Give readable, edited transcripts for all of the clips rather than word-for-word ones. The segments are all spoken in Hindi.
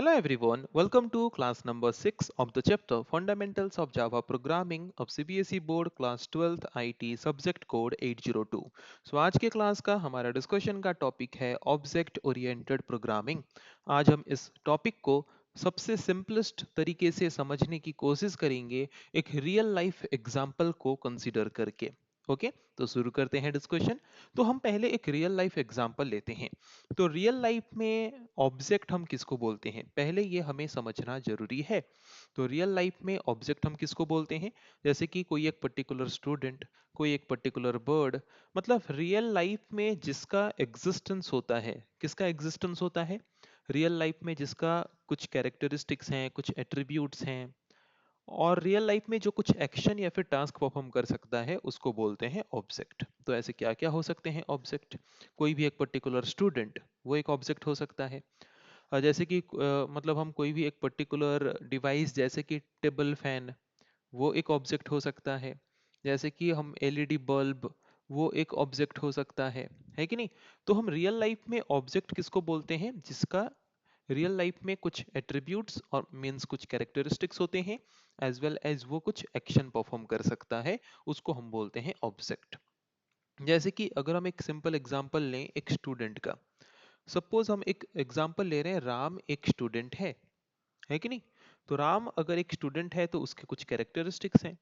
Hello everyone, welcome to class number 6 of the chapter Fundamentals of Java Programming of CBSE Board Class 12th IT Subject Code 802। आज के क्लास का हमारा डिस्कशन का टॉपिक है ऑब्जेक्ट ओरिएंटेड प्रोग्रामिंग। आज हम इस टॉपिक को सबसे सिंपलेस्ट तरीके से समझने की कोशिश करेंगे एक रियल लाइफ एग्जांपल को कंसीडर करके। ओके तो शुरू करते हैं डिस्कशन। तो हम पहले एक रियल लाइफ एग्जांपल लेते हैं। तो रियल लाइफ में ऑब्जेक्ट हम किसको बोलते हैं, पहले ये हमें समझना जरूरी है। तो रियल लाइफ में ऑब्जेक्ट हम किसको बोलते हैं, जैसे कि कोई एक पर्टिकुलर स्टूडेंट, कोई एक पर्टिकुलर बर्ड, मतलब रियल लाइफ में जिसका एग्जिस्टेंस होता है। किसका एग्जिस्टेंस होता है रियल लाइफ में, जिसका कुछ कैरेक्टरिस्टिक्स हैं, कुछ एट्रीब्यूट्स हैं, और रियल लाइफ में जो कुछ एक्शन या फिर टास्क परफॉर्म कर सकता है उसको बोलते हैं ऑब्जेक्ट। तो ऐसे क्या क्या हो सकते हैं ऑब्जेक्ट। कोई भी एक पर्टिकुलर स्टूडेंट, वो एक ऑब्जेक्ट हो सकता है। जैसे कि मतलब हम कोई भी एक पर्टिकुलर डिवाइस जैसे कि टेबल फैन, वो एक ऑब्जेक्ट हो सकता है। जैसे कि हम एलईडी बल्ब, वो एक ऑब्जेक्ट हो सकता है कि नहीं। तो हम रियल लाइफ में ऑब्जेक्ट किसको बोलते हैं, जिसका रियल लाइफ में कुछ एट्रीब्यूट्स और मीन्स कुछ कैरेक्टरिस्टिक्स होते हैं, एज वेल एज वो कुछ एक्शन परफॉर्म कर सकता है, उसको हम बोलते हैं ऑब्जेक्ट। जैसे कि अगर हम एक सिंपल एग्जांपल लें एक स्टूडेंट का, सपोज हम एक एग्जांपल ले रहे हैं, राम एक स्टूडेंट है कि नहीं। तो राम अगर एक स्टूडेंट है तो उसके कुछ कैरेक्टरिस्टिक्स हैं,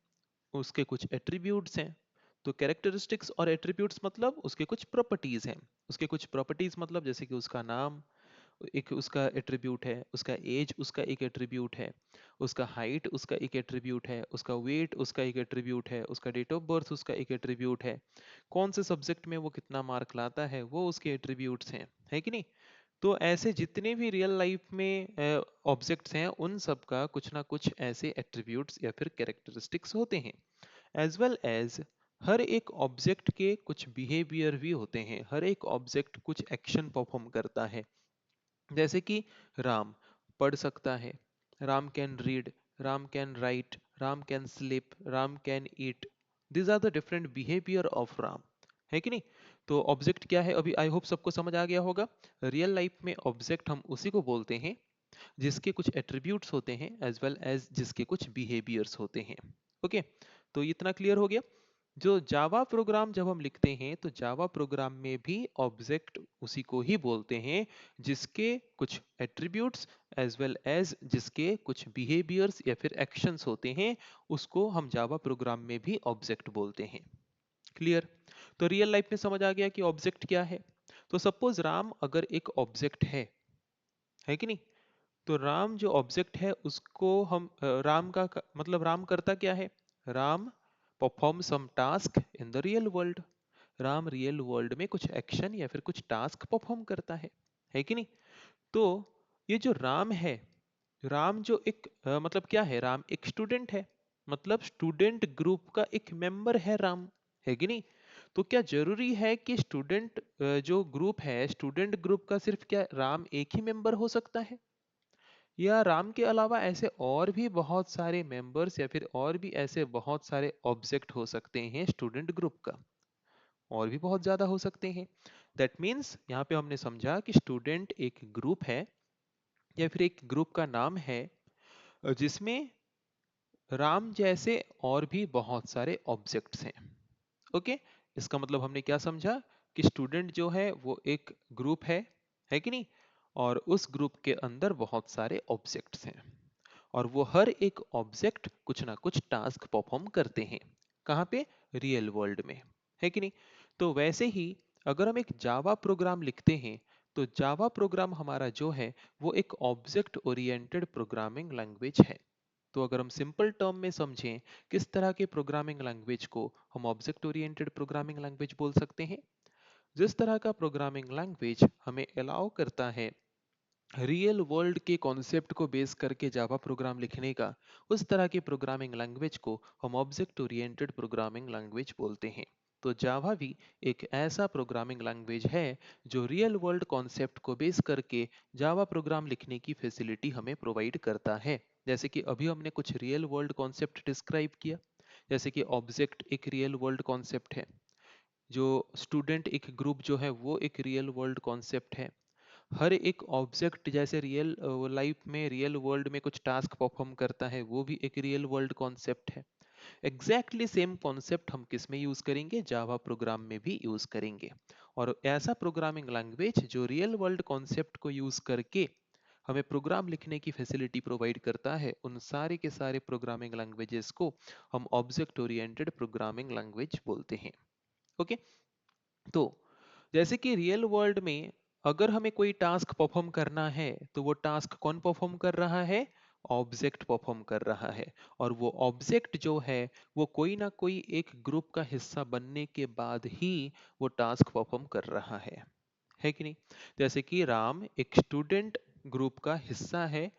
उसके कुछ एट्रीब्यूट्स हैं। तो कैरेक्टरिस्टिक्स और एट्रीब्यूट्स मतलब उसके कुछ प्रॉपर्टीज हैं। उसके कुछ प्रॉपर्टीज मतलब जैसे कि उसका नाम एक उसका एट्रीब्यूट है, उसका एज उसका एक एट्रीब्यूट है, उसका हाइट उसका एक एट्रीब्यूट है, उसका वेट उसका एक एट्रीब्यूट है, उसका डेट ऑफ बर्थ उसका एक एट्रीब्यूट है, कौन से सब्जेक्ट में वो कितना मार्क लाता है वो उसके एट्रीब्यूट्स हैं, है कि नहीं। तो ऐसे जितने भी रियल लाइफ में ऑब्जेक्ट्स हैं उन सब का कुछ ना कुछ ऐसे एट्रीब्यूट्स या फिर कैरेक्टरिस्टिक्स होते हैं। एज वेल एज हर एक ऑब्जेक्ट के कुछ बिहेवियर भी होते हैं, हर एक ऑब्जेक्ट कुछ एक्शन परफॉर्म करता है। जैसे कि राम पढ़ सकता है, Ram can read, Ram can write, Ram can sleep, Ram can eat. This are the different behaviour of Ram, है कि नहीं। तो ऑब्जेक्ट क्या है, अभी आई होप सबको समझ आ गया होगा। रियल लाइफ में ऑब्जेक्ट हम उसी को बोलते हैं जिसके कुछ एट्रीब्यूट्स होते हैं एज वेल एज जिसके कुछ बिहेवियर्स होते हैं। ओके तो इतना क्लियर हो गया। जो जावा प्रोग्राम जब हम लिखते हैं तो जावा प्रोग्राम में भी ऑब्जेक्ट उसी को ही बोलते हैं जिसके कुछ एट्रीब्यूट्स एज वेल एज जिसके कुछ बिहेवियर्स या फिर एक्शंस होते हैं, उसको हम जावा प्रोग्राम में भी ऑब्जेक्ट बोलते हैं। क्लियर। तो रियल लाइफ में समझ आ गया कि ऑब्जेक्ट क्या है। तो सपोज राम अगर एक ऑब्जेक्ट है कि नहीं। तो राम जो ऑब्जेक्ट है उसको हम राम का मतलब राम करता क्या है, Ram perform some task in the real world. Ram real world में कुछ एक्शन या फिर कुछ टास्क परफॉर्म करता है कि नहीं। तो ये जो राम है, राम जो एक मतलब क्या है, राम एक स्टूडेंट है, मतलब स्टूडेंट ग्रुप का एक मेंबर है राम, है कि नहीं। तो क्या जरूरी है कि स्टूडेंट जो ग्रुप है, स्टूडेंट ग्रुप का सिर्फ क्या राम एक ही मेंबर हो सकता है, या राम के अलावा ऐसे और भी बहुत सारे मेंबर्स या फिर और भी ऐसे बहुत सारे ऑब्जेक्ट हो सकते हैं स्टूडेंट ग्रुप का, और भी बहुत ज्यादा हो सकते हैं। दैट मीन्स यहाँ पे हमने समझा कि स्टूडेंट एक ग्रुप है या फिर एक ग्रुप का नाम है जिसमें राम जैसे और भी बहुत सारे ऑब्जेक्ट्स हैं। ओके इसका मतलब हमने क्या समझा कि स्टूडेंट जो है वो एक ग्रुप है कि नहीं, और उस ग्रुप के अंदर बहुत सारे ऑब्जेक्ट्स हैं, और वो हर एक ऑब्जेक्ट कुछ ना कुछ टास्क परफॉर्म करते हैं। कहाँ पे, रियल वर्ल्ड में, है कि नहीं। तो वैसे ही अगर हम एक जावा प्रोग्राम लिखते हैं तो जावा प्रोग्राम हमारा जो है वो एक ऑब्जेक्ट ओरिएंटेड प्रोग्रामिंग लैंग्वेज है। तो अगर हम सिंपल टर्म में समझें किस तरह के प्रोग्रामिंग लैंग्वेज को हम ऑब्जेक्ट ओरिएंटेड प्रोग्रामिंग लैंग्वेज बोल सकते हैं, जिस तरह का प्रोग्रामिंग लैंग्वेज हमें अलाउ करता है रियल वर्ल्ड के कॉन्सेप्ट को बेस करके जावा प्रोग्राम लिखने का, उस तरह की प्रोग्रामिंग लैंग्वेज को हम ऑब्जेक्ट ओरिएंटेड प्रोग्रामिंग लैंग्वेज बोलते हैं। तो जावा भी एक ऐसा प्रोग्रामिंग लैंग्वेज है जो रियल वर्ल्ड कॉन्सेप्ट को बेस करके जावा प्रोग्राम लिखने की फैसिलिटी हमें प्रोवाइड करता है। जैसे कि अभी हमने कुछ रियल वर्ल्ड कॉन्सेप्ट डिस्क्राइब किया, जैसे कि ऑब्जेक्ट एक रियल वर्ल्ड कॉन्सेप्ट है, जो स्टूडेंट एक ग्रुप जो है वो एक रियल वर्ल्ड कॉन्सेप्ट है, हर एक ऑब्जेक्ट जैसे रियल लाइफ में रियल वर्ल्ड में कुछ टास्क परफॉर्म करता है, वो भी एक रियल वर्ल्ड कॉन्सेप्ट है। एग्जैक्टली सेम कॉन्सेप्ट हम किस में यूज करेंगे, जावा प्रोग्राम में भी यूज करेंगे। और ऐसा प्रोग्रामिंग लैंग्वेज जो रियल वर्ल्ड कॉन्सेप्ट को यूज करके हमें प्रोग्राम लिखने की फैसिलिटी प्रोवाइड करता है, उन सारे के सारे प्रोग्रामिंग लैंग्वेजेस को हम ऑब्जेक्ट ओरिएंटेड प्रोग्रामिंग लैंग्वेज बोलते हैं। ओके। तो जैसे कि रियल वर्ल्ड में अगर हमें कोई टास्क परफॉर्म करना है, तो वो टास्क कौन परफॉर्म कर रहा है, ऑब्जेक्ट परफॉर्म कर रहा है। और वो ऑब्जेक्ट जो है वो कोई ना कोई एक ग्रुप का हिस्सा बनने के बाद ही वो टास्क परफॉर्म कर रहा है कि नहीं। जैसे कि राम एक स्टूडेंट ग्रुप का हिस्सा है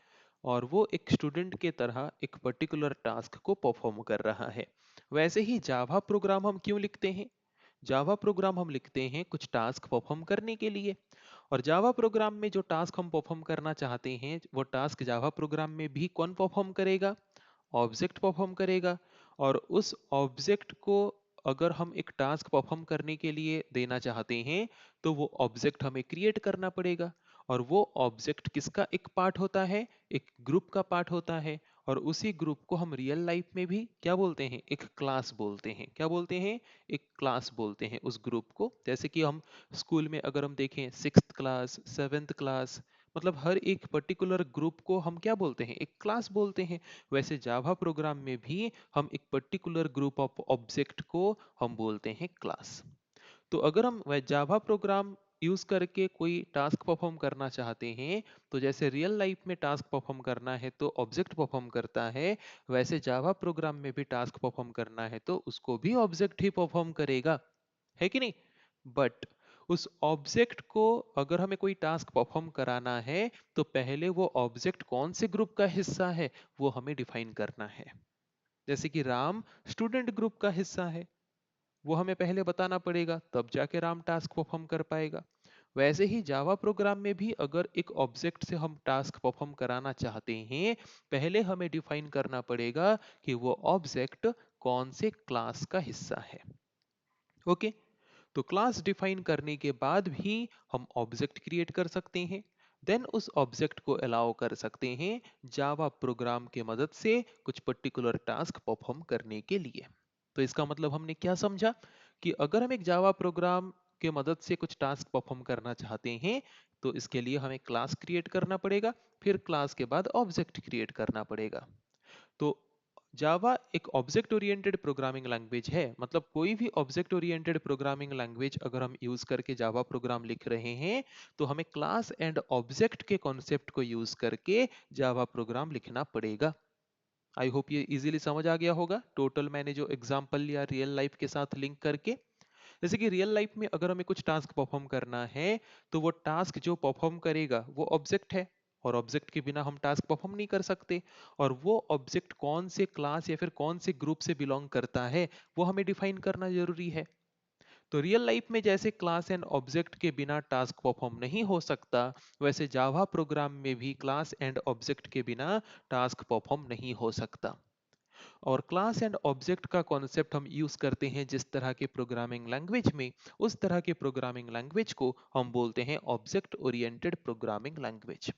और वो एक स्टूडेंट के तरह एक पर्टिकुलर टास्क को परफॉर्म कर रहा है। वैसे ही जावा प्रोग्राम हम क्यों लिखते हैं, जावा प्रोग्राम हम लिखते हैं कुछ टास्क परफॉर्म करने के लिए। और जावा प्रोग्राम में जो टास्क हम परफॉर्म करना चाहते हैं, वो टास्क जावा प्रोग्राम में भी कौन परफॉर्म करेगा, ऑब्जेक्ट परफॉर्म करेगा। और उस ऑब्जेक्ट को अगर हम एक टास्क परफॉर्म करने के लिए देना चाहते हैं, तो वो ऑब्जेक्ट हमें क्रिएट करना पड़ेगा। और वो ऑब्जेक्ट किसका एक पार्ट होता है, एक ग्रुप का पार्ट होता है। और उसी ग्रुप को हम रियल लाइफ में भी क्या बोलते हैं, एक क्लास बोलते हैं। क्या बोलते हैं, एक क्लास बोलते हैं उस ग्रुप को। जैसे कि हम स्कूल में अगर हम देखें सिक्स्थ क्लास, सेवेंथ क्लास, मतलब हर एक पर्टिकुलर ग्रुप को हम क्या बोलते हैं, एक क्लास बोलते हैं। वैसे जावा प्रोग्राम में भी हम एक पर्टिकुलर ग्रुप ऑफ ऑब्जेक्ट को हम बोलते हैं क्लास। तो अगर हम वह जावा प्रोग्राम यूज करके कोई टास्क परफॉर्म करना चाहते हैं, तो जैसे रियल लाइफ में टास्क परफॉर्म करना है तो ऑब्जेक्ट परफॉर्म करता है, वैसे जावा प्रोग्राम में भी टास्क परफॉर्म करना है तो उसको भी ऑब्जेक्ट ही परफॉर्म करेगा, है कि नहीं। बट उस ऑब्जेक्ट को अगर हमें कोई टास्क परफॉर्म कराना है, तो पहले वो ऑब्जेक्ट कौन से ग्रुप का हिस्सा है वो हमें डिफाइन करना है। जैसे कि राम स्टूडेंट ग्रुप का हिस्सा है, वो हमें पहले बताना पड़ेगा, तब जाके राम टास्क परफॉर्म कर पाएगा। वैसे ही जावा प्रोग्राम में भी अगर एक ऑब्जेक्ट से हम टास्क परफॉर्म कराना चाहते हैं, पहले हमें डिफाइन करना पड़ेगा कि वो ऑब्जेक्ट कौन से क्लास का हिस्सा है। ओके। तो क्लास डिफाइन करने के बाद भी हम ऑब्जेक्ट क्रिएट कर सकते हैं। देन उस ऑब्जेक्ट को अलाउ कर सकते हैं जावा प्रोग्राम के मदद से कुछ पर्टिकुलर टास्क परफॉर्म करने के लिए। तो इसका मतलब हमने क्या समझा, कि अगर हम एक जावा प्रोग्राम के मदद से कुछ टास्क परफॉर्म करना चाहते हैं, तो इसके लिए हमें क्लास क्रिएट करना पड़ेगा, फिर क्लास के बाद ऑब्जेक्ट क्रिएट करना पड़ेगा। तो जावा एक ऑब्जेक्ट ओरिएंटेड प्रोग्रामिंग लैंग्वेज है। मतलब कोई भी ऑब्जेक्ट ओरिएंटेड प्रोग्रामिंग लैंग्वेज अगर हम यूज करके जावा प्रोग्राम लिख रहे हैं, तो हमें क्लास एंड ऑब्जेक्ट के कॉन्सेप्ट को यूज करके जावा प्रोग्राम लिखना पड़ेगा। आई होप ये इजीली समझ आ गया होगा, टोटल मैंने जो एग्जांपल लिया रियल लाइफ के साथ लिंक करके। जैसे कि रियल लाइफ में अगर हमें कुछ टास्क परफॉर्म करना है, तो वो टास्क जो परफॉर्म करेगा वो ऑब्जेक्ट है, और ऑब्जेक्ट के बिना हम टास्क परफॉर्म नहीं कर सकते। और वो ऑब्जेक्ट कौन से क्लास या फिर कौन से ग्रुप से बिलोंग करता है, वो हमें डिफाइन करना जरूरी है। तो रियल लाइफ में जैसे क्लास एंड ऑब्जेक्ट के बिना टास्क परफॉर्म नहीं हो सकता, वैसे जावा प्रोग्राम में भी क्लास एंड ऑब्जेक्ट के बिना टास्क परफॉर्म नहीं हो सकता। और क्लास एंड ऑब्जेक्ट का कॉन्सेप्ट हम यूज करते हैं जिस तरह के प्रोग्रामिंग लैंग्वेज में, उस तरह के प्रोग्रामिंग लैंग्वेज को हम बोलते हैं object oriented programming language.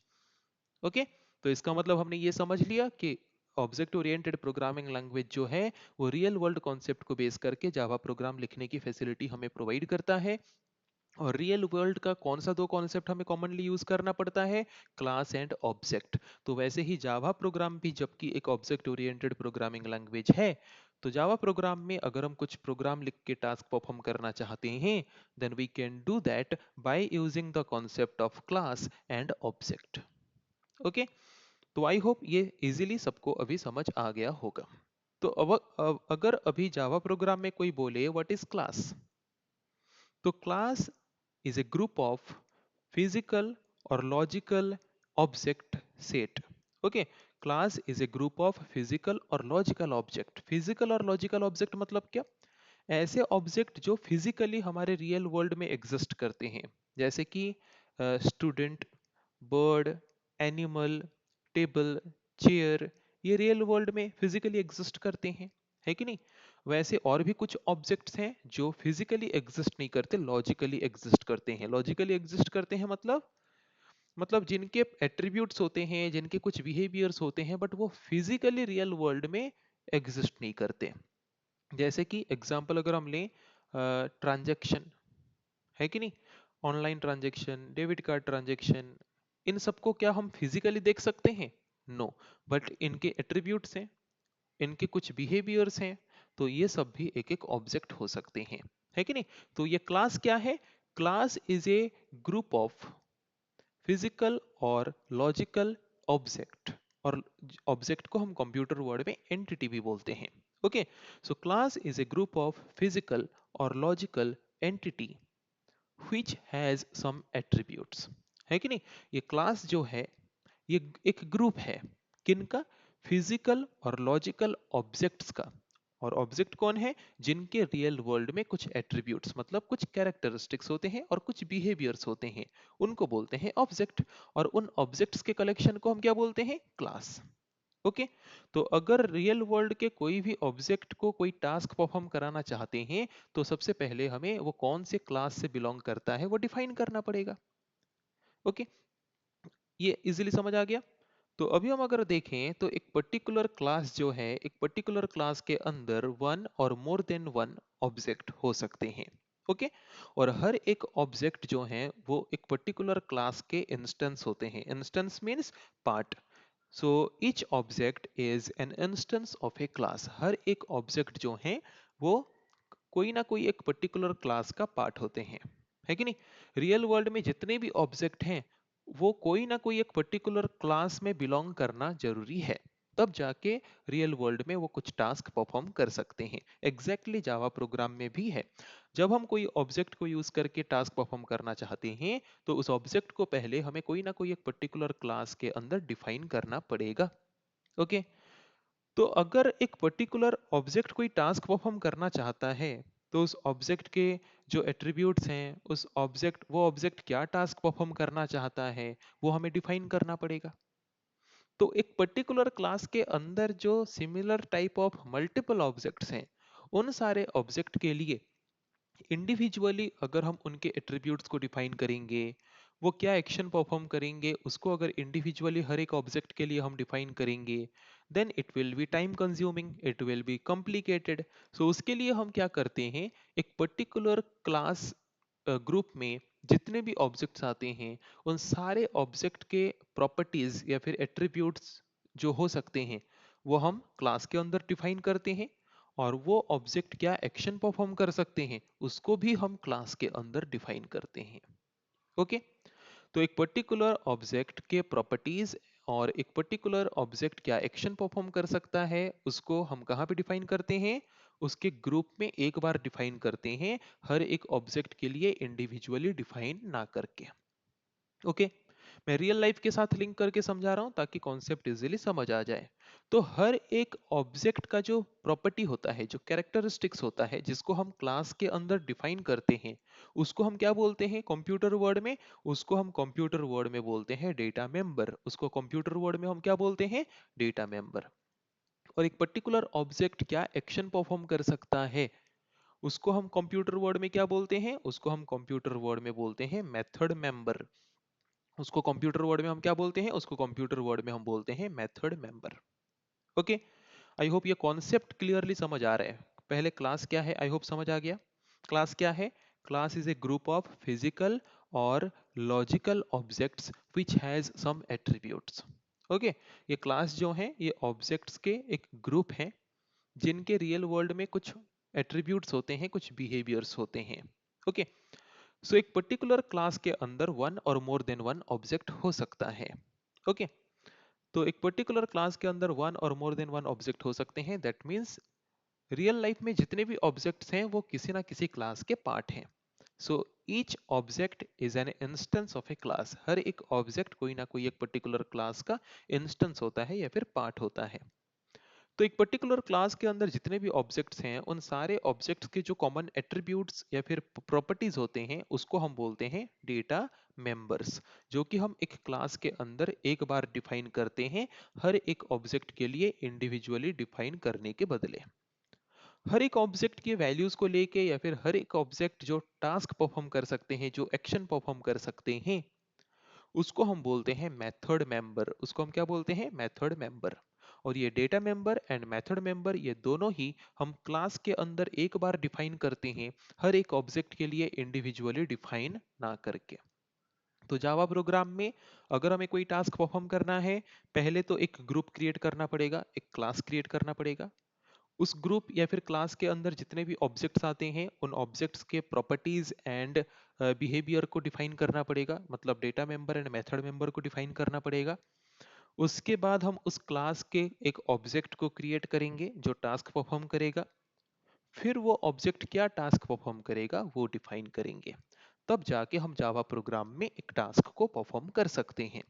Okay. तो इसका मतलब हमने ये समझ लिया कि ऑब्जेक्ट ओरिएंटेड प्रोग्रामिंग लैंग्वेज जो है वो रियल वर्ल्ड कॉन्सेप्ट को बेस करके जावा प्रोग्राम लिखने की फैसिलिटी हमें प्रोवाइड करता है। और रियल वर्ल्ड का कौन सा दो कॉन्सेप्ट हमें कॉमनली यूज करना पड़ता है, क्लास एंड ऑब्जेक्ट। तो वैसे ही जावा प्रोग्राम भी जबकि एक ऑब्जेक्ट ओरिएंटेड प्रोग्रामिंग लैंग्वेज है, तो जावा प्रोग्राम में अगर हम कुछ प्रोग्राम लिख के टास्क परफॉर्म करना चाहते हैं, then we can do that by using the concept of class and object. Okay. तो आई होप ये इजीली सबको अभी समझ आ गया होगा। तो अगर अभी जावा प्रोग्राम में कोई बोले व्हाट इज क्लास, तो class is a group of physical or logical object set. Okay, class is a group of physical or logical object. Physical और logical object मतलब क्या, ऐसे ऑब्जेक्ट जो फिजिकली हमारे रियल वर्ल्ड में एग्जिस्ट करते हैं। जैसे कि student, bird, animal, table, chair, ये रियल वर्ल्ड में फिजिकली एग्जिस्ट करते हैं, है कि नहीं। वैसे और भी कुछ ऑब्जेक्ट्स हैं जो फिजिकली एग्जिस्ट नहीं करते, लॉजिकली एग्जिस्ट करते हैं। लॉजिकली एग्जिस्ट करते हैं मतलब मतलब जिनके एट्रीब्यूट्स होते हैं, जिनके कुछ बिहेवियर्स होते हैं, बट वो फिजिकली रियल वर्ल्ड में एग्जिस्ट नहीं करते। जैसे कि एग्जांपल अगर हम लें, ट्रांजैक्शन है कि नहीं, online transaction, debit card transaction, इन सबको क्या हम फिजिकली देख सकते हैं? नो, बट इनके एट्रीब्यूट्स हैं, इनके कुछ बिहेवियर्स हैं, तो ये सब भी एक एक ऑब्जेक्ट हो सकते हैं, है कि नहीं? तो ये क्लास क्या है? Class is a group of physical और लॉजिकल ऑब्जेक्ट, और ऑब्जेक्ट को हम कंप्यूटर वर्ड में एंटिटी भी बोलते हैं। Okay, so class is a group of physical और logical entity which has some attributes, है कि नहीं? ये क्लास जो है, ये एक ग्रुप है किनका? फिजिकल और लॉजिकल ऑब्जेक्ट्स का। और ऑब्जेक्ट कौन है? जिनके रियल वर्ल्ड में कुछ एट्रीब्यूट्स मतलब कुछ कैरेक्टरिस्टिक्स होते हैं और कुछ बिहेवियर्स होते हैं, उनको बोलते हैं ऑब्जेक्ट। और उन ऑब्जेक्ट्स के कलेक्शन को हम क्या बोलते हैं? क्लास। ओके, तो अगर रियल वर्ल्ड के कोई भी ऑब्जेक्ट को कोई टास्क परफॉर्म कराना चाहते हैं, तो सबसे पहले हमें वो कौन से क्लास से बिलोंग करता है वो डिफाइन करना पड़ेगा। ओके, ये इजीली समझ आ गया। तो अभी हम अगर देखें तो एक पर्टिकुलर क्लास जो है, एक पर्टिकुलर क्लास के अंदर वन और मोर देन वन ऑब्जेक्ट हो सकते हैं। ओके, और हर एक ऑब्जेक्ट जो है वो एक पर्टिकुलर क्लास के इंस्टेंस होते हैं। Instance means part. So each object is an instance of a class. हर एक ऑब्जेक्ट जो है वो कोई ना कोई एक पर्टिकुलर क्लास का पार्ट होते हैं, है कि नहीं? रियल वर्ल्ड में जितने भी ऑब्जेक्ट हैं वो कोई ना कोई एक पर्टिकुलर क्लास में बिलोंग करना जरूरी है, तब जाके रियल वर्ल्ड में वो कुछ टास्क परफॉर्म कर सकते हैं। एग्जैक्टली जावा प्रोग्राम में भी है। जब हम कोई ऑब्जेक्ट को यूज करके टास्क परफॉर्म करना चाहते हैं, तो उस ऑब्जेक्ट को पहले हमें कोई ना कोई एक पर्टिकुलर क्लास के अंदर डिफाइन करना पड़ेगा। ओके, तो अगर एक पर्टिकुलर ऑब्जेक्ट कोई टास्क परफॉर्म करना चाहता है, तो उस ऑब्जेक्ट के जो एट्रीब्यूट्स हैं, उस ऑब्जेक्ट वो ऑब्जेक्ट क्या टास्क परफॉर्म करना चाहता है वो हमें डिफाइन करना पड़ेगा। तो एक पर्टिकुलर क्लास के अंदर जो similar type of multiple objects हैं, उन सारे ऑब्जेक्ट के लिए इंडिविजुअली अगर हम उनके एट्रीब्यूट्स को डिफाइन करेंगे, वो क्या एक्शन परफॉर्म करेंगे उसको अगर इंडिविजुअली हर एक ऑब्जेक्ट के लिए हम डिफाइन करेंगे, then it will be time consuming, it will be complicated. So उसके लिए हम क्या करते हैं, एक पर्टिकुलर क्लास ग्रुप में जितने भी ऑब्जेक्ट्स आते हैं, उन सारे ऑब्जेक्ट के प्रॉपर्टीज या फिर एट्रीब्यूट्स जो हो सकते हैं वो हम क्लास के अंदर डिफाइन करते हैं। और वो ऑब्जेक्ट क्या एक्शन परफॉर्म कर सकते हैं उसको भी हम क्लास के अंदर डिफाइन करते हैं। ओके, तो एक पर्टिकुलर ऑब्जेक्ट के प्रॉपर्टीज और एक पर्टिकुलर ऑब्जेक्ट क्या एक्शन परफॉर्म कर सकता है उसको हम कहाँ पे डिफाइन करते हैं? उसके ग्रुप में एक बार डिफाइन करते हैं, हर एक ऑब्जेक्ट के लिए इंडिविजुअली डिफाइन ना करके। ओके, मैं रियल लाइफ के साथ लिंक करके समझा रहा हूं ताकि कॉन्सेप्ट इजीली समझ आ जाए। तो हर एक ऑब्जेक्ट का जो प्रॉपर्टी होता है, जो कैरेक्टरिस्टिक्स होता है, जिसको हम क्लास के अंदर डिफाइन करते हैं, उसको हम क्या बोलते हैं कंप्यूटर वर्ड में? उसको हम कंप्यूटर वर्ड में बोलते हैं डेटा मेंबर। उसको कंप्यूटर वर्ड में हम क्या बोलते हैं? Data member. और एक पर्टिकुलर ऑब्जेक्ट क्या एक्शन परफॉर्म कर सकता है उसको हम कंप्यूटर वर्ड में क्या बोलते हैं? उसको हम कंप्यूटर वर्ड में बोलते हैं मेथड मेंबर। उसको कंप्यूटर वर्ड में हम क्या बोलते हैं? उसको कंप्यूटर वर्ड में हम बोलते हैं method member. Okay, I hope ये कॉन्सेप्ट क्लियरली समझ आ रहा है। पहले क्लास क्या है, आई होप समझ आ गया। क्लास क्या है? Class is a group of physical और logical objects which has some attributes. Okay, ये क्लास जो है ये ऑब्जेक्ट्स के एक ग्रुप है जिनके रियल वर्ल्ड में कुछ एट्रीब्यूट्स होते हैं, कुछ बिहेवियर्स होते हैं। ओके, सो एक पर्टिकुलर क्लास के अंदर वन और मोर देन वन ऑब्जेक्ट हो सकता है। ओके, तो एक पर्टिकुलर क्लास के अंदर वन और मोर देन वन ऑब्जेक्ट हो सकते हैं, दैट मींस रियल लाइफ में जितने भी ऑब्जेक्ट्स हैं वो किसी ना किसी क्लास के पार्ट हैं। So each object is an instance of a class. हर एक ऑब्जेक्ट कोई ना कोई एक पर्टिकुलर क्लास का इंस्टेंस होता है या फिर पार्ट होता है। तो एक पर्टिकुलर क्लास के अंदर जितने भी ऑब्जेक्ट्स हैं, उन सारे ऑब्जेक्ट्स के जो कॉमन एट्रीब्यूट्स या फिर प्रॉपर्टीज होते हैं उसको हम बोलते हैं डेटा मेंबर्स, जो कि हम एक क्लास के अंदर एक बार डिफाइन करते हैं, हर एक ऑब्जेक्ट के लिए इंडिविजुअली डिफाइन करने के बदले। हर एक ऑब्जेक्ट की वैल्यूज को लेके या फिर हर एक ऑब्जेक्ट जो टास्क परफॉर्म कर सकते हैं, जो एक्शन परफॉर्म कर सकते हैं, उसको हम बोलते हैं मेथड मेंबर। उसको हम क्या बोलते हैं? Method member. और ये data member and method member ये दोनों ही हम क्लास के अंदर एक बार डिफाइन करते हैं, हर एक ऑब्जेक्ट के लिए इंडिविजुअली डिफाइन ना करके। तो जावा प्रोग्राम में अगर हमें कोई टास्क परफॉर्म करना है, पहले तो एक ग्रुप क्रिएट करना पड़ेगा, एक क्लास क्रिएट करना पड़ेगा। उस ग्रुप या फिर क्लास के अंदर जितने भी ऑब्जेक्ट्स आते हैं उन ऑब्जेक्ट्स के प्रॉपर्टीज एंड बिहेवियर को डिफाइन करना पड़ेगा, मतलब data member and method member को डिफाइन करना पड़ेगा। उसके बाद हम उस क्लास के एक ऑब्जेक्ट को क्रिएट करेंगे जो टास्क परफॉर्म करेगा। फिर वो ऑब्जेक्ट क्या टास्क परफॉर्म करेगा वो डिफाइन करेंगे, तब जाके हम जावा प्रोग्राम में एक टास्क को परफॉर्म कर सकते हैं।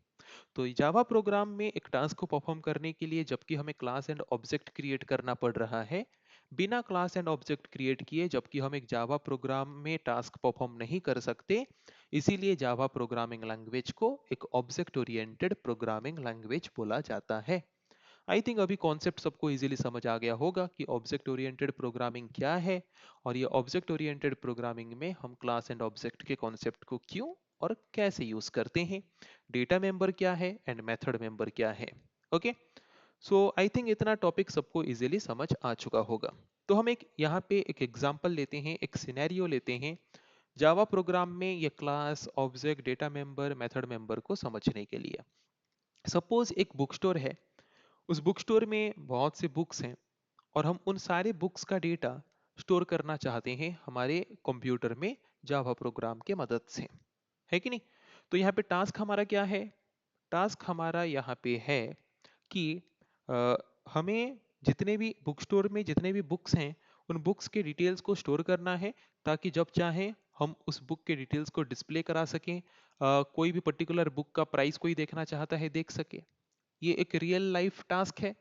तो जावा प्रोग्राम में एक टास्क को परफॉर्म करने के लिए जबकि हमें क्लास एंड ऑब्जेक्ट क्रिएट करना पड़ रहा है, बिना क्लास एंड ऑब्जेक्ट क्रिएट किए जबकि हम एक जावा प्रोग्राम में टास्क परफॉर्म नहीं कर सकते, इसीलिए जावा प्रोग्रामिंग लैंग्वेज को एक ऑब्जेक्ट ओरिएंटेड प्रोग्रामिंग लैंग्वेज बोला जाता है। आई थिंक अभी कॉन्सेप्ट सबको इजीली समझ आ गया होगा कि ऑब्जेक्ट ओरिएंटेड प्रोग्रामिंग क्या है, और ये ऑब्जेक्ट ओरिएंटेड प्रोग्रामिंग में हम क्लास एंड ऑब्जेक्ट के कॉन्सेप्ट को क्यों और कैसे यूज करते हैं, डेटा मेंबर क्या है एंड मेथड मेंबर क्या है। ओके, सो आई थिंक इतना टॉपिक सबको इजीली समझ आ चुका होगा। तो हम एक यहाँ पे एक एग्जांपल लेते हैं, एक सिनेरियो लेते हैं जावा प्रोग्राम में ये class object data member method member को समझने के लिए। सपोज एक बुक स्टोर है, उस बुक स्टोर में बहुत से बुक्स हैं और हम उन सारे बुक्स का डेटा स्टोर करना चाहते हैं हमारे कंप्यूटर में जावा प्रोग्राम के मदद से, है कि नहीं? तो यहाँ पे टास्क हमारा क्या है? टास्क हमारा यहाँ पे है कि अ, हमें जितने भी बुक स्टोर में जितने भी बुक्स हैं उन बुक्स के डिटेल्स को स्टोर करना है, ताकि जब चाहें हम उस बुक के डिटेल्स को डिस्प्ले करा सकें। कोई भी पर्टिकुलर बुक का प्राइस कोई देखना चाहता है देख सके। ये एक रियल लाइफ टास्क है,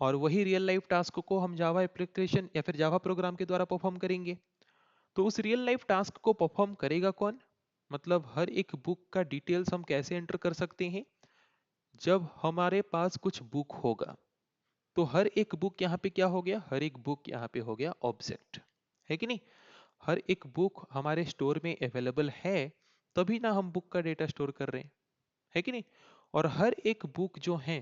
और वही रियल लाइफ टास्क को हम जावा एप्लीकेशन या फिर जावा प्रोग्राम के द्वारा परफॉर्म करेंगे। तो उस रियल लाइफ टास्क को परफॉर्म करेगा कौन? मतलब हर एक बुक का डिटेल्स हम कैसे एंटर कर सकते हैं? जब हमारे पास कुछ बुक होगा तो हर एक बुक यहाँ पे क्या हो गया? हर एक बुक यहाँ पे हो गया ऑब्जेक्ट, है कि नहीं? हर एक बुक हमारे स्टोर में अवेलेबल है, तभी ना हम बुक का डेटा स्टोर कर रहे हैं, है कि नहीं? और हर एक बुक जो है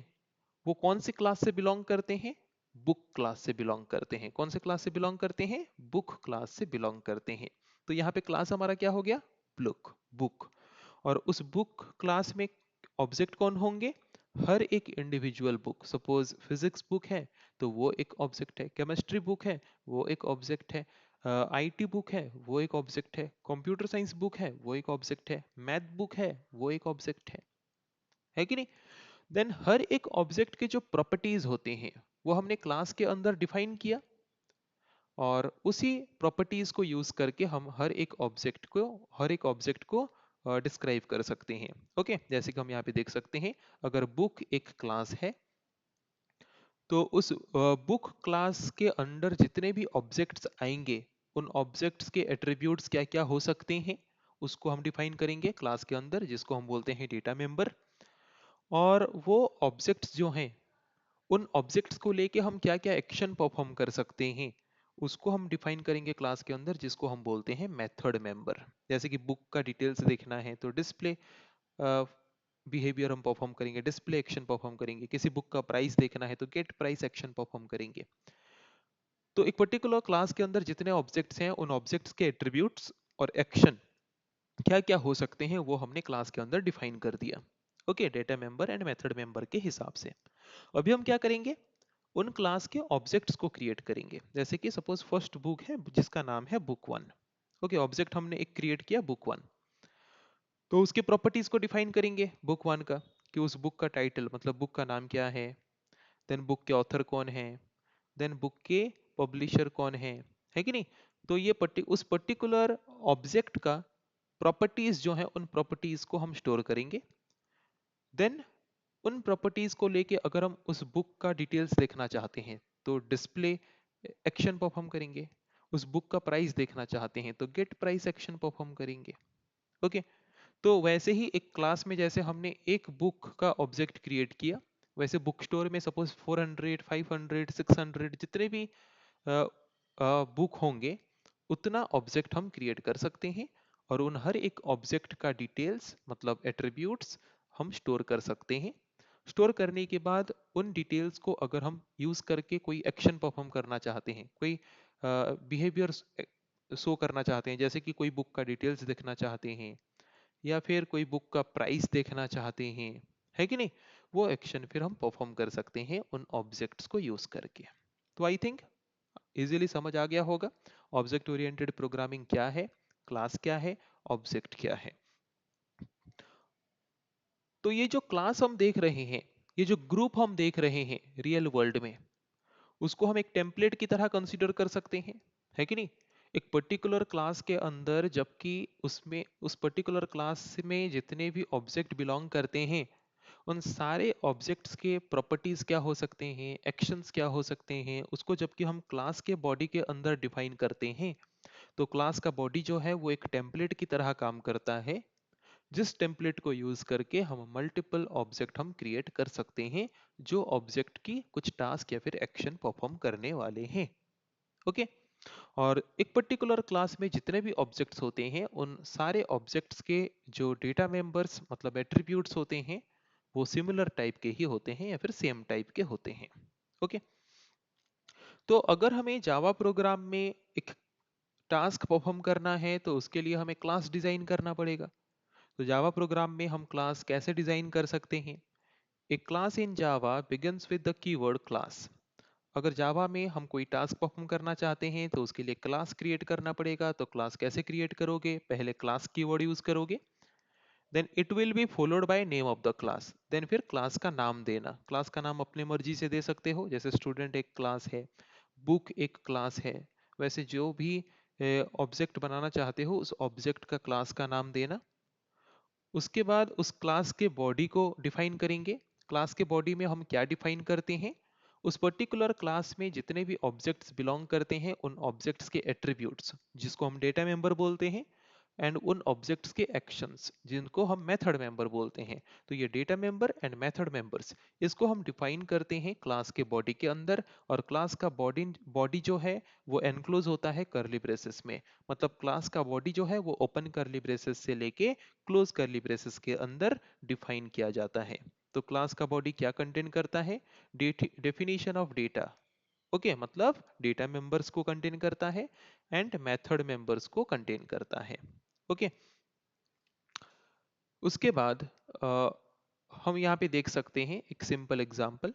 वो कौन सी क्लास से बिलोंग करते हैं? बुक क्लास से बिलोंग करते हैं। कौन से क्लास से बिलोंग करते हैं? बुक क्लास से बिलोंग करते हैं। तो यहाँ पे क्लास हमारा क्या हो गया? Book, book. और उस बुक क्लास में ऑब्जेक्ट कौन होंगे? हर एक individual book. Suppose physics book है तो वो एक ऑब्जेक्ट है, केमिस्ट्री बुक है वो एक ऑब्जेक्ट है, आईटी बुक है वो एक ऑब्जेक्ट है, कंप्यूटर साइंस बुक है वो एक ऑब्जेक्ट है, मैथ बुक है वो एक ऑब्जेक्ट है कि नहीं? देन हर एक ऑब्जेक्ट के जो प्रॉपर्टीज होते हैं वो हमने क्लास के अंदर डिफाइन किया, और उसी प्रॉपर्टीज को यूज करके हम हर एक ऑब्जेक्ट को डिस्क्राइब कर सकते हैं। ओके, जैसे कि हम यहाँ पे देख सकते हैं, अगर बुक एक क्लास है तो उस बुक क्लास के अंदर जितने भी ऑब्जेक्ट्स आएंगे उन ऑब्जेक्ट्स के एट्रीब्यूट्स क्या क्या हो सकते हैं उसको हम डिफाइन करेंगे क्लास के अंदर, जिसको हम बोलते हैं डेटा मेंबर। और वो ऑब्जेक्ट्स जो हैं उन ऑब्जेक्ट्स को लेके हम क्या क्या एक्शन परफॉर्म कर सकते हैं उसको हम डिफाइन करेंगे क्लास के अंदर, जिसको हम बोलते हैं मेथड मेंबर। जैसे कि बुक का डिटेल्स देखना है तो डिस्प्ले बिहेवियर हम परफॉर्म करेंगे, डिस्प्ले एक्शन परफॉर्म करेंगे। किसी बुक का प्राइस देखना है तो गेट प्राइस एक्शन परफॉर्म करेंगे। तो एक पर्टिकुलर क्लास के अंदर जितने ऑब्जेक्ट्स हैं उन ऑब्जेक्ट्स के एट्रीब्यूट्स और एक्शन क्या क्या हो सकते हैं वो हमने क्लास के अंदर डिफाइन कर दिया। Okay, data member and method member के हिसाब से अभी हम क्या करेंगे? उन क्लास के ऑब्जेक्ट्स को क्रिएट करेंगे। जैसे कि सपोज फर्स्ट बुक है जिसका नाम है बुक वन। ओके, ऑब्जेक्ट हमने एक क्रिएट किया बुक वन, तो उसके प्रॉपर्टीज को डिफाइन करेंगे बुक वन का, कि उस बुक का टाइटल मतलब बुक का नाम क्या है, देन बुक के ऑथर कौन है, देन बुक के पब्लिशर कौन है कि नहीं? तो ये उस पर्टिकुलर ऑब्जेक्ट का प्रॉपर्टीज जो है उन प्रॉपर्टीज को हम स्टोर करेंगे। देन उन प्रॉपर्टीज को लेके अगर हम उस बुक का डिटेल्स देखना चाहते हैं तो डिस्प्ले एक्शन परफॉर्म करेंगे। उस बुक का प्राइस देखना चाहते हैं तो गेट प्राइस एक्शन परफॉर्म करेंगे। ओके, तो वैसे ही एक क्लास में जैसे हमने एक बुक का ऑब्जेक्ट क्रिएट किया, वैसे बुक स्टोर में सपोज 400 500 600 जितने भी बुक होंगे उतना ऑब्जेक्ट हम क्रिएट कर सकते हैं, और उन हर एक ऑब्जेक्ट का डिटेल्स मतलब एट्रीब्यूट्स हम स्टोर कर सकते हैं। स्टोर करने के बाद उन डिटेल्स को अगर हम यूज करके कोई एक्शन परफॉर्म करना चाहते हैं, कोई बिहेवियर शो करना चाहते हैं, जैसे कि कोई बुक का डिटेल्स देखना चाहते हैं या फिर कोई बुक का प्राइस देखना चाहते हैं, है कि नहीं, वो एक्शन फिर हम परफॉर्म कर सकते हैं उन ऑब्जेक्ट्स को यूज करके। तो आई थिंक इजीली समझ आ गया होगा ऑब्जेक्ट ओरिएंटेड प्रोग्रामिंग क्या है, क्लास क्या है, ऑब्जेक्ट क्या है। तो ये जो क्लास हम देख रहे हैं, ये जो ग्रुप हम देख रहे हैं रियल वर्ल्ड में, उसको हम एक टेम्पलेट की तरह कंसीडर कर सकते हैं, है कि नहीं। एक पर्टिकुलर क्लास के अंदर, जबकि उसमें उस पर्टिकुलर क्लास में जितने भी ऑब्जेक्ट बिलोंग करते हैं, उन सारे ऑब्जेक्ट्स के प्रॉपर्टीज क्या हो सकते हैं, एक्शंस क्या हो सकते हैं, उसको जबकि हम क्लास के बॉडी के अंदर डिफाइन करते हैं, तो क्लास का बॉडी जो है वो एक टेम्पलेट की तरह काम करता है, जिस टेम्पलेट को यूज करके हम मल्टीपल ऑब्जेक्ट हम क्रिएट कर सकते हैं, जो ऑब्जेक्ट की कुछ टास्क या फिर एक्शन परफॉर्म करने वाले हैं। ओके। और एक पर्टिकुलर क्लास में जितने भी ऑब्जेक्ट्स होते हैं, उन सारे ऑब्जेक्ट्स के जो डेटा मेंबर्स मतलब एट्रीब्यूट्स होते हैं, वो सिमिलर टाइप के ही होते हैं या फिर सेम टाइप के होते हैं। ओके। तो अगर हमें जावा प्रोग्राम में एक टास्क परफॉर्म करना है, तो उसके लिए हमें क्लास डिजाइन करना पड़ेगा। तो जावा प्रोग्राम में हम क्लास कैसे डिजाइन कर सकते हैं? एक class in Java begins with the keyword class. अगर जावा में हम कोई टास्क परफॉर्म करना चाहते हैं, तो उसके लिए क्लास क्रिएट करना पड़ेगा। तो क्लास कैसे क्रिएट करोगे? पहले क्लास कीवर्ड यूज करोगे, then it will be followed by name of the class, then फिर क्लास का नाम देना। क्लास का नाम अपनी मर्जी से दे सकते हो, जैसे स्टूडेंट एक क्लास है, बुक एक क्लास है, वैसे जो भी ऑब्जेक्ट बनाना चाहते हो उस ऑब्जेक्ट का क्लास का नाम देना। उसके बाद उस क्लास के बॉडी को डिफाइन करेंगे। क्लास के बॉडी में हम क्या डिफाइन करते हैं? उस पर्टिकुलर क्लास में जितने भी ऑब्जेक्ट्स बिलोंग करते हैं, उन ऑब्जेक्ट्स के एट्रीब्यूट्स जिसको हम डेटा मेंबर बोलते हैं, एंड उन ऑब्जेक्ट्स के एक्शंस जिनको हम मेथड मेंबर बोलते हैं। तो ये data member and method members, इसको हम डिफाइन करते हैं क्लास के बॉडी के अंदर। और क्लास का बॉडी बॉडी जो है वो एनक्लोज होता है कर्ली ब्रेसेस में। मतलब क्लास का बॉडी जो है वो ओपन कर्ली ब्रेसेस से लेके क्लोज कर्ली ब्रेसेस के अंदर डिफाइन किया जाता है। तो क्लास का बॉडी क्या कंटेन करता है? Definition of data. ओके, मतलब डेटा मेंबर्स को कंटेन करता है एंड मेथड मेंबर्स को कंटेन करता है। ओके। उसके बाद हम यहाँ पे देख सकते हैं एक सिंपल एग्जांपल।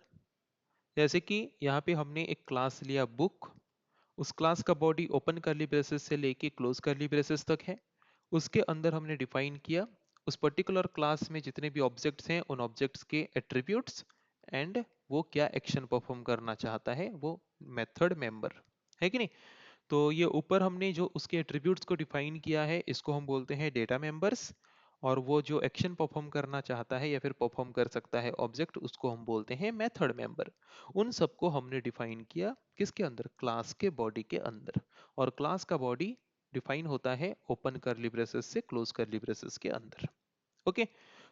जैसे कि यहाँ पे हमने एक क्लास लिया बुक। उस क्लास का बॉडी ओपन कर्ली ब्रेसेस से लेके क्लोज कर्ली ब्रेसेस तक है। उसके अंदर हमने डिफाइन किया उस पर्टिकुलर क्लास में जितने भी ऑब्जेक्ट्स हैं, उन ऑब्जेक्ट्स के एट्रीब्यूट्स एंड वो क्या एक्शन परफॉर्म करना चाहता है, वो मेथड मेंबर, है कि नहीं। तो ये ऊपर हमने जो उसके एट्रीब्यूट्स को डिफाइन किया है, इसको हम बोलते हैं डेटा मेंबर्स। और वो जो एक्शन परफॉर्म करना चाहता है या फिर परफॉर्म कर सकता है ऑब्जेक्ट, उसको हम बोलते हैं मेथड मेंबर। उन सबको हमने डिफाइन किया किसके अंदर? क्लास के बॉडी के अंदर। और क्लास का बॉडी डिफाइन होता है ओपन कर्ली ब्रेसेस से क्लोज कर्ली ब्रेसेस के अंदर। ओके।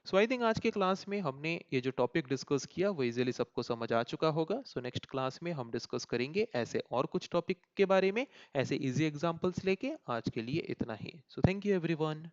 सो आई थिंक आज के क्लास में हमने ये जो टॉपिक डिस्कस किया वो इजीली सबको समझ आ चुका होगा। सो नेक्स्ट क्लास में हम डिस्कस करेंगे ऐसे और कुछ टॉपिक के बारे में, ऐसे इजी एग्जांपल्स लेके। आज के लिए इतना ही। So thank you everyone.